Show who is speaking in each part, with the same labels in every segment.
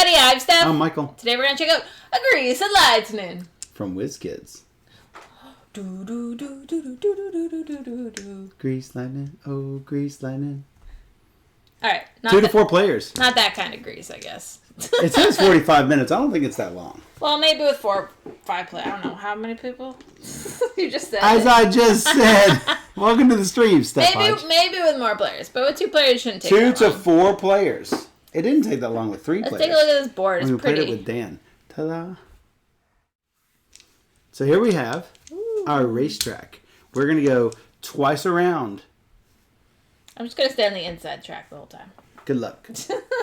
Speaker 1: everybody. I'm Steph.
Speaker 2: I'm Michael.
Speaker 1: Today we're going to check out A Grease and Lightning.
Speaker 2: From WizKids.
Speaker 1: Do.
Speaker 2: Grease lightning, oh grease lightning.
Speaker 1: All right.
Speaker 2: 2 to 4 players.
Speaker 1: Not that kind of grease, I guess.
Speaker 2: It says 45 minutes. I don't think it's that long.
Speaker 1: Well, maybe with 4 or 5 players. I don't know. How many people? You just said
Speaker 2: As
Speaker 1: it.
Speaker 2: I just said. Welcome to the stream, Steph.
Speaker 1: Maybe with more players. But with 2 players, it shouldn't take
Speaker 2: 2
Speaker 1: that
Speaker 2: to
Speaker 1: long.
Speaker 2: 4 players. It didn't take that long with 3
Speaker 1: Let's
Speaker 2: players.
Speaker 1: take a look at this board. It's
Speaker 2: we
Speaker 1: pretty.
Speaker 2: played it with Dan. Ta-da. So here we have our racetrack. We're going to go twice around.
Speaker 1: I'm just going to stay on the inside track the whole time.
Speaker 2: Good luck.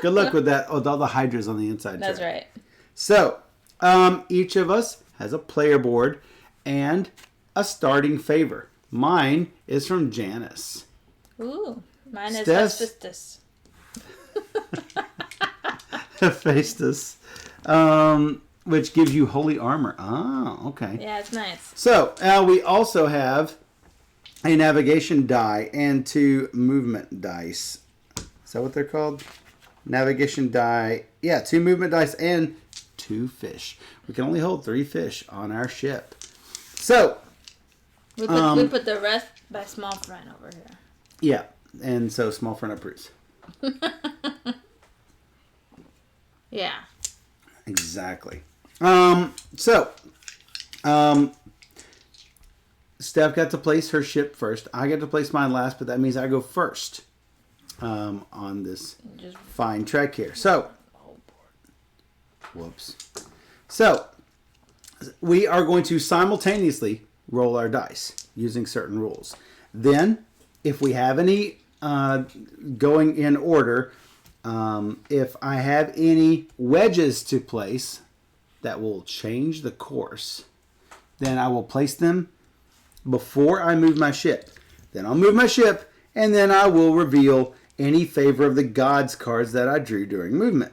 Speaker 2: Good luck with that. With all the hydras on the inside
Speaker 1: That's
Speaker 2: track.
Speaker 1: right.
Speaker 2: So, each of us has a player board and a starting favor. Mine is from Janice.
Speaker 1: Ooh. Mine is
Speaker 2: Steph's-
Speaker 1: Hephaestus.
Speaker 2: Hephaestus. Which gives you holy armor. Oh, okay.
Speaker 1: Yeah, it's nice.
Speaker 2: So, we also have a navigation die and 2 movement dice. Is that what they're called? Navigation die. Yeah, 2 movement dice and 2 fish. We can only hold 3 fish on our ship. So,
Speaker 1: We put the rest by small friend over here.
Speaker 2: yeah. And so, small front approves.
Speaker 1: Yeah.
Speaker 2: Exactly. Steph got to place her ship first. I got to place mine last, but that means I go first on this fine trek here. So, whoops. So, we are going to simultaneously roll our dice using certain rules. Then, if we have any going in order, if I have any wedges to place that will change the course, then I will place them before I move my ship. Then I'll move my ship, and then I will reveal any favor of the gods cards that I drew during movement.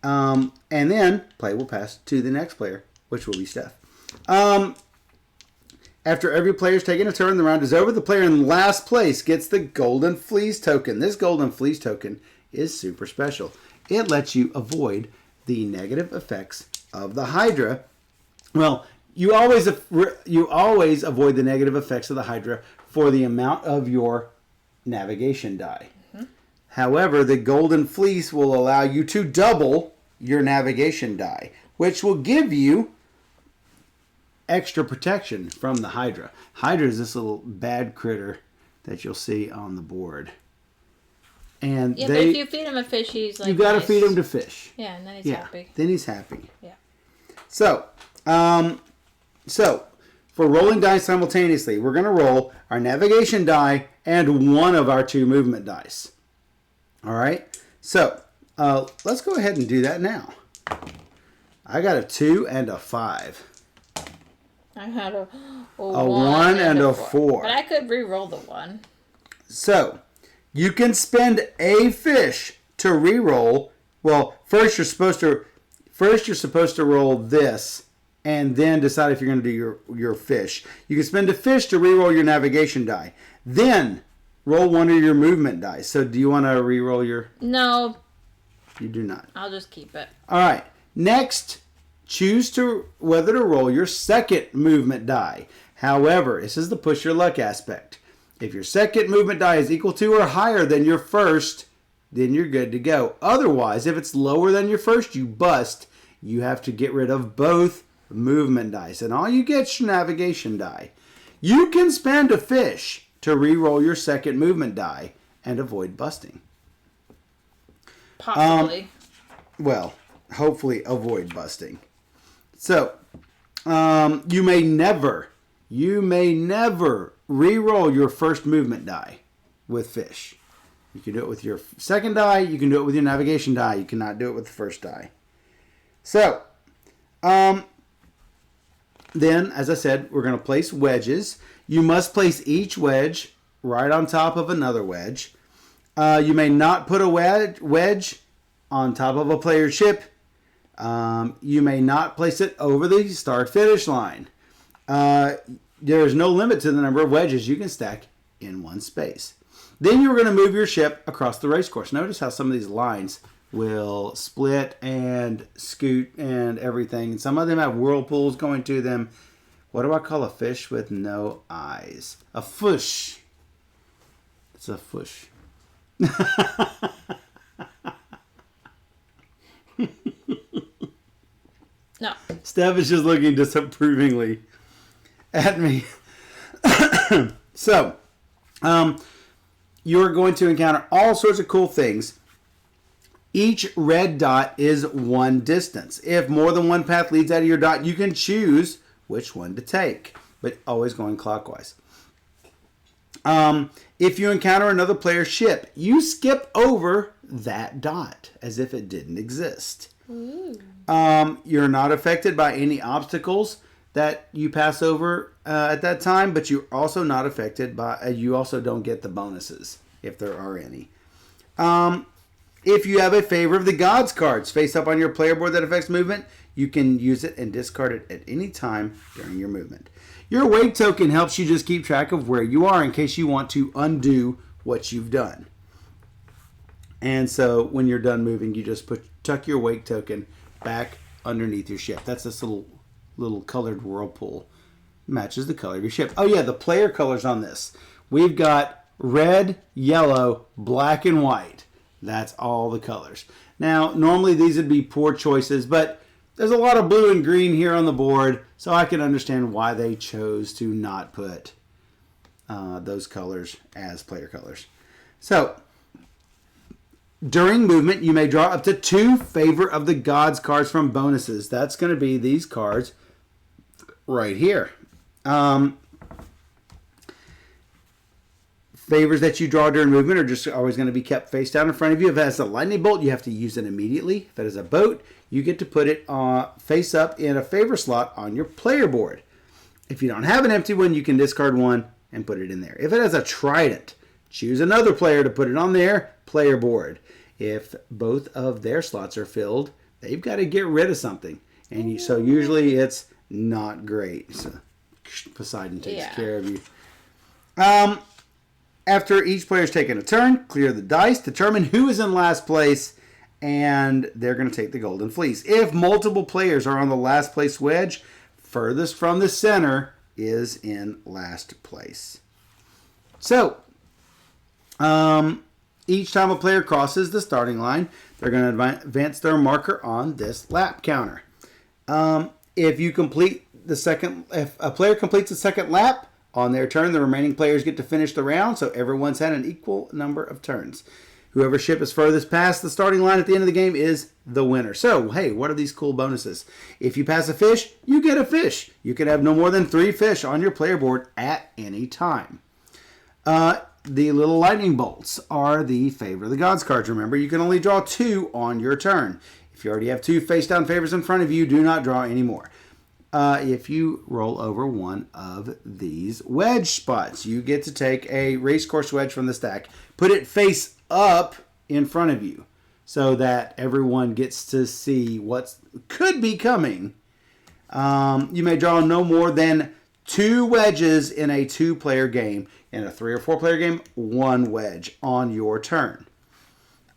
Speaker 2: And then play will pass to the next player, which will be Steph. After every player's taken a turn, the round is over. The player in last place gets the Golden Fleece token. This Golden Fleece token is super special. It lets you avoid the negative effects of the Hydra. Well, you always avoid the negative effects of the Hydra for the amount of your navigation die. Mm-hmm. However, the Golden Fleece will allow you to double your navigation die, which will give you extra protection from the Hydra. Hydra is this little bad critter that you'll see on the board. And
Speaker 1: but if you feed him a fish, he's like
Speaker 2: you got to
Speaker 1: nice.
Speaker 2: feed him to fish.
Speaker 1: Yeah, and then he's happy.
Speaker 2: Then he's happy.
Speaker 1: Yeah.
Speaker 2: So for rolling dice simultaneously, we're going to roll our navigation die and one of our 2 movement dice. All right. So let's go ahead and do that now. I got a 2 and a 5.
Speaker 1: I had a
Speaker 2: 1 and a 4.
Speaker 1: But I could re-roll the 1.
Speaker 2: So you can spend a fish to re-roll. Well, first you're supposed to roll this, and then decide if you're going to do your fish. You can spend a fish to re-roll your navigation die. Then roll one of your movement dice. So do you want to re-roll your...
Speaker 1: No.
Speaker 2: You do not.
Speaker 1: I'll just keep it.
Speaker 2: All right. Next, choose whether to roll your second movement die. However, this is the push your luck aspect. If your second movement die is equal to or higher than your first, then you're good to go. Otherwise, if it's lower than your first, you bust. You have to get rid of both movement dice, and all you get is your navigation die. You can spend a fish to re-roll your second movement die and avoid busting.
Speaker 1: Possibly.
Speaker 2: Well, hopefully avoid busting. So, you may never re-roll your first movement die with fish. You can do it with your second die. You can do it with your navigation die. You cannot do it with the first die. So, then, as I said, we're going to place wedges. You must place each wedge right on top of another wedge. You may not put a wedge on top of a player's ship. You may not place it over the start-finish line. There is no limit to the number of wedges you can stack in one space. Then you're going to move your ship across the race course. Notice how some of these lines will split and scoot and everything. And some of them have whirlpools going to them. What do I call a fish with no eyes? A fush. It's a fush.
Speaker 1: No.
Speaker 2: Steph is just looking disapprovingly at me. So, you're going to encounter all sorts of cool things. Each red dot is one distance. If more than one path leads out of your dot, you can choose which one to take, but always going clockwise. If you encounter another player's ship, you skip over that dot as if it didn't exist. You're not affected by any obstacles that you pass over at that time, but you're also not affected by, you also don't get the bonuses if there are any. If you have a Favor of the Gods cards face up on your player board that affects movement, you can use it and discard it at any time during your movement. Your Wake token helps you just keep track of where you are in case you want to undo what you've done. And so when you're done moving, you just tuck your Wake token back underneath your ship. That's this little colored whirlpool. Matches the color of your ship. Oh yeah, the player colors on this. We've got red, yellow, black, and white. That's all the colors. Now, normally these would be poor choices, but there's a lot of blue and green here on the board, so I can understand why they chose to not put those colors as player colors. So, during movement, you may draw up to 2 Favor of the Gods cards from bonuses. That's going to be these cards right here. Favors that you draw during movement are just always going to be kept face down in front of you. If it has a lightning bolt, you have to use it immediately. If it has a boat, you get to put it face up in a favor slot on your player board. If you don't have an empty one, you can discard one and put it in there. If it has a trident, choose another player to put it on their player board. If both of their slots are filled, they've got to get rid of something. And so usually it's not great. So Poseidon takes care of you. After each player's taken a turn, clear the dice, determine who is in last place, and they're going to take the golden fleece. If multiple players are on the last place wedge, furthest from the center is in last place. So, each time a player crosses the starting line, they're going to advance their marker on this lap counter. If a player completes the second lap, on their turn, the remaining players get to finish the round, so everyone's had an equal number of turns. Whoever ship is furthest past the starting line at the end of the game is the winner. So, hey, what are these cool bonuses? If you pass a fish, you get a fish. You can have no more than 3 fish on your player board at any time. The little lightning bolts are the Favor of the Gods cards. Remember, you can only draw 2 on your turn. If you already have 2 face-down favors in front of you, do not draw any more. If you roll over one of these wedge spots, you get to take a racecourse wedge from the stack, put it face up in front of you so that everyone gets to see what could be coming. You may draw no more than 2 wedges in a 2-player game. In a 3 or 4-player game, 1 wedge on your turn.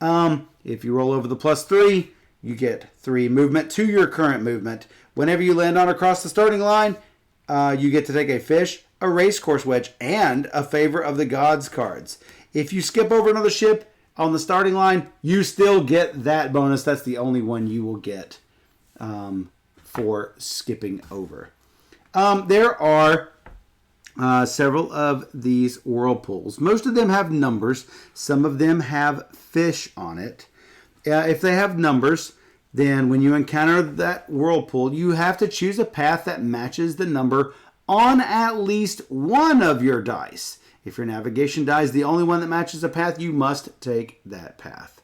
Speaker 2: If you roll over the +3, you get 3 movement to your current movement. Whenever you land on across the starting line, you get to take a fish, a racecourse wedge, and a Favor of the Gods cards. If you skip over another ship on the starting line, you still get that bonus. That's the only one you will get for skipping over. There are several of these whirlpools. Most of them have numbers. Some of them have fish on it. If they have numbers, then when you encounter that whirlpool, you have to choose a path that matches the number on at least one of your dice. If your navigation die is the only one that matches a path, you must take that path.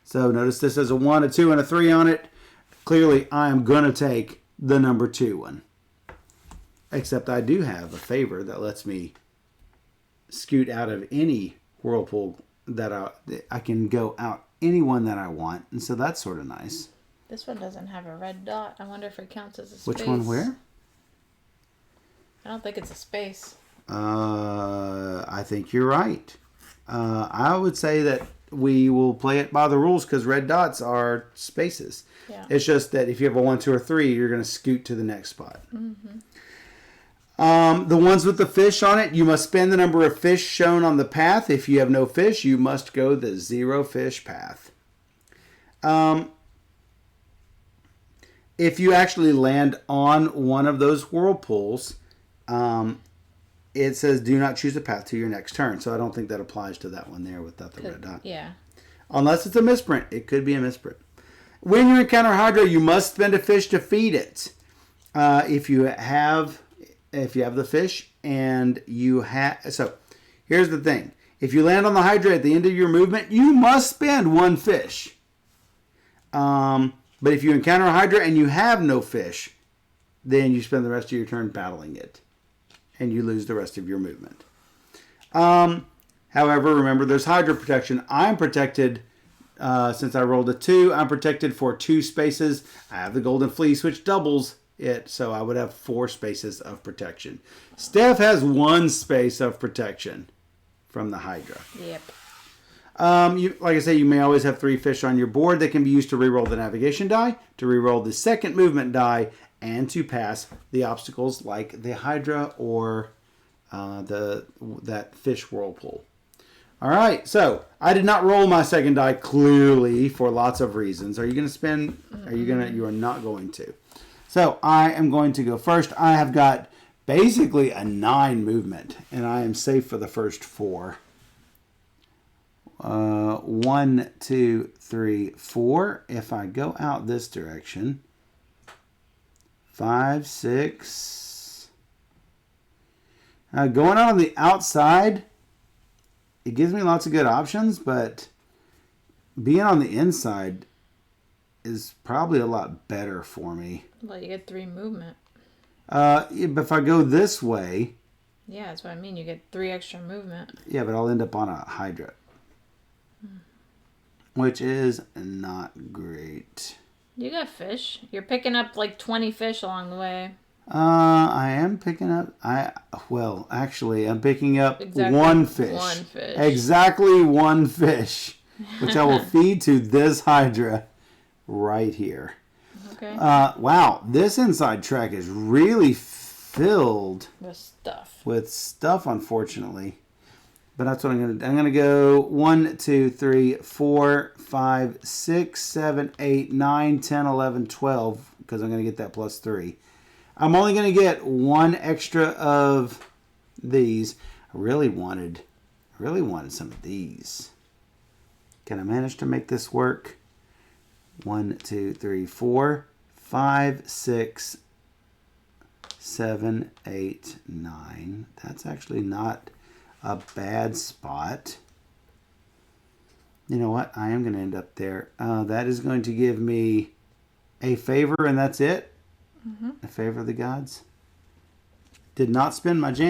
Speaker 2: So notice this has a 1, a 2, and a 3 on it. Clearly, I am going to take the number 2 one. Except I do have a favor that lets me scoot out of any whirlpool that I can go out any one that I want. And so that's sort of nice.
Speaker 1: This one doesn't have a red dot. I wonder if it counts as a space.
Speaker 2: Which one where?
Speaker 1: I don't think it's a space.
Speaker 2: I think you're right. I would say that we will play it by the rules because red dots are spaces.
Speaker 1: Yeah.
Speaker 2: It's just that if you have a 1, 2, or 3, you're going to scoot to the next spot.
Speaker 1: Mm-hmm.
Speaker 2: The ones with the fish on it, you must spend the number of fish shown on the path. If you have no fish, you must go the 0 fish path. If you actually land on one of those whirlpools, it says do not choose a path to your next turn. So I don't think that applies to that one there without the red dot.
Speaker 1: Yeah.
Speaker 2: Unless it's a misprint. It could be a misprint. When you encounter Hydra, you must spend a fish to feed it. If you have the fish and you have... So, here's the thing. If you land on the Hydra at the end of your movement, you must spend 1 fish. But if you encounter a Hydra and you have no fish, then you spend the rest of your turn battling it. And you lose the rest of your movement. However, remember, there's Hydra protection. I'm protected, since I rolled a 2, I'm protected for 2 spaces. I have the Golden Fleece, which doubles it, so I would have 4 spaces of protection. Steph has 1 space of protection from the Hydra.
Speaker 1: Yep.
Speaker 2: Like I say, you may always have 3 fish on your board that can be used to reroll the navigation die, to reroll the second movement die, and to pass the obstacles like the Hydra or that fish whirlpool. All right, so I did not roll my second die clearly for lots of reasons. Are you going to spend? You are not going to. So I am going to go first. I have got basically a 9 movement, and I am safe for the first 4. 1, 2, 3, 4. If I go out this direction, 5, 6. Going out on the outside, it gives me lots of good options, but being on the inside is probably a lot better for me.
Speaker 1: Well, you get 3 movement.
Speaker 2: But if I go this way...
Speaker 1: Yeah, that's what I mean. You get 3 extra movement.
Speaker 2: Yeah, but I'll end up on a Hydra. Which is not great.
Speaker 1: You got fish. You're picking up like 20 fish along the way.
Speaker 2: I am picking up... actually, I'm picking up
Speaker 1: exactly
Speaker 2: 1 fish.
Speaker 1: 1 fish.
Speaker 2: Exactly 1 fish. Which I will feed to this Hydra right here.
Speaker 1: Okay.
Speaker 2: Wow, this inside track is really filled
Speaker 1: with
Speaker 2: stuff, unfortunately. But that's what I'm gonna go 1, 2, 3, 4, 5, 6, 7, 8, 9, 10, 11, 12, because I'm gonna get that plus 3. I'm only gonna get 1 extra of these. I really wanted some of these. Can I manage to make this work? 1, 2, 3, 4, 5, 6, 7, 8, 9. That's actually not a bad spot. You know what? I am going to end up there. That is going to give me a favor, and that's it. A favor of the gods. Did not spend my jam.